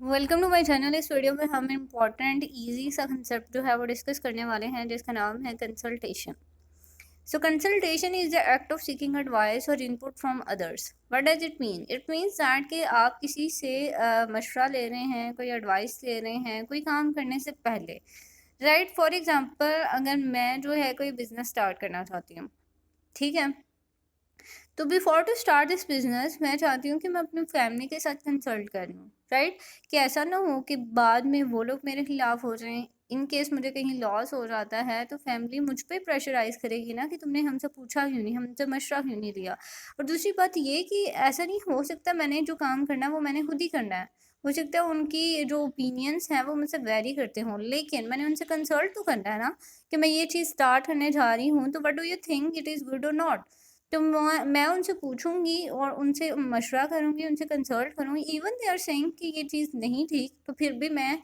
Welcome to my channel. इस video में हम इम्पॉर्टेंट इजी सा कंसेप्ट जो है वो डिस्कस करने वाले हैं, जिसका नाम है consultation. So consultation is the act of seeking advice और input from others. What does it mean? It means that कि आप किसी से मशवरा ले रहे हैं, कोई एडवाइस ले रहे हैं कोई काम करने से पहले। राइट, फॉर एग्जांपल अगर मैं जो है कोई बिजनेस स्टार्ट करना चाहती हूँ, ठीक है, तो before to start this business मैं चाहती हूँ कि मैं अपनी फैमिली के साथ कंसल्ट कर लूँ। राइट, कि ऐसा ना हो कि बाद में वो लोग मेरे खिलाफ हो जाएं। इन केस मुझे कहीं लॉस हो जाता है तो फैमिली मुझ पे प्रेशराइज करेगी ना कि तुमने हमसे पूछा क्यों नहीं, हमसे मशवरा क्यों नहीं लिया। और दूसरी बात ये कि ऐसा नहीं हो सकता मैंने जो काम करना है वो मैंने खुद ही करना है। हो सकता है उनकी जो ओपिनियंस हैं वो मुझसे वेरी करते हों, लेकिन मैंने उनसे कंसल्ट तो करना है ना कि मैं ये चीज़ स्टार्ट करने जा रही हूँ, तो what do you think, it is good और नॉट। तो मैं उनसे पूछूंगी और उनसे मशवरा करूंगी, उनसे कंसल्ट करूंगी। इवन दे आर सेइंग कि ये चीज़ नहीं ठीक, तो फिर भी मैं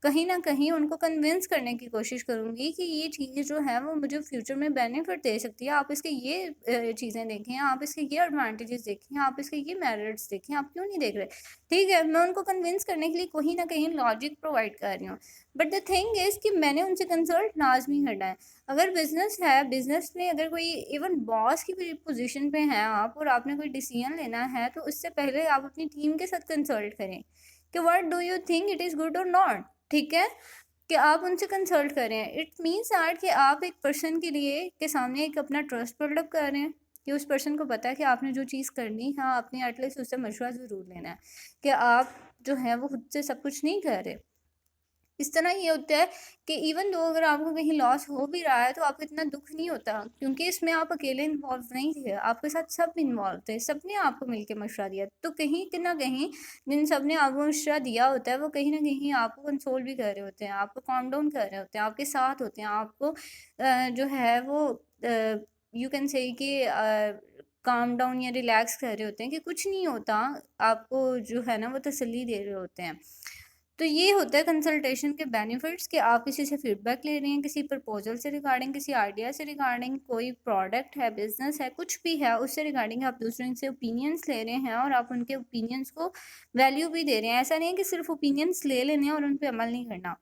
कहीं ना कहीं उनको कन्विंस करने की कोशिश करूंगी कि ये चीज़ जो है वो मुझे फ्यूचर में बेनिफिट दे सकती है। आप इसके ये चीज़ें देखें, आप इसके ये एडवांटेजेस देखें, आप इसके ये मेरिट्स देखें, आप क्यों नहीं देख रहे। ठीक है, मैं उनको कन्विंस करने के लिए कहीं ना कहीं लॉजिक प्रोवाइड कर रही हूँ। बट द थिंग इज़ कि मैंने उनसे कंसल्ट लाजमी करना है। अगर बिजनेस है, बिजनेस में अगर कोई इवन बॉस की पोजीशन पे हैं आप और आपने कोई डिसीजन लेना है, तो उससे पहले आप अपनी टीम के साथ कंसल्ट करें कि what do you think, it is good और नॉट। ठीक है, कि आप उनसे कंसल्ट करें। इट मीन्स दैट कि आप एक पर्सन के लिए के सामने एक अपना ट्रस्ट बिल्डअप कर रहे हैं कि उस पर्सन को पता है कि आपने जो चीज़ करनी है आपने एटलीस्ट उससे मशवरा ज़रूर लेना है, कि आप जो है वो खुद से सब कुछ नहीं कर रहे। इस तरह ये होता है कि इवन दो अगर आपको कहीं लॉस हो भी रहा है तो आपको इतना दुख नहीं होता, क्योंकि इसमें आप अकेले इन्वॉल्व नहीं थे, आपके साथ सब इन्वॉल्व थे, सबने आपको मिलके मशवरा दिया। तो कहीं कि ना कहीं जिन सब ने आपको मशवरा दिया होता है वो कहीं ना कहीं आपको कंसोल भी कर रहे होते हैं, आपको काम डाउन कर रहे होते हैं, आपके साथ होते हैं, आपको जो है वो यू कैन से कि काम डाउन या रिलैक्स कर रहे होते हैं कि कुछ नहीं होता, आपको जो है ना वो तसल्ली दे रहे होते हैं। तो ये होता है कंसल्टेशन के बेनिफिट्स कि आप किसी से फीडबैक ले रहे हैं, किसी प्रपोजल से रिगार्डिंग, किसी आइडिया से रिगार्डिंग, कोई प्रोडक्ट है, बिजनेस है, कुछ भी है उससे रिगार्डिंग आप दूसरों से ओपिनियंस ले रहे हैं और आप उनके ओपिनियंस को वैल्यू भी दे रहे हैं। ऐसा नहीं है कि सिर्फ ओपिनियंस ले लेने और उन पर अमल नहीं करना।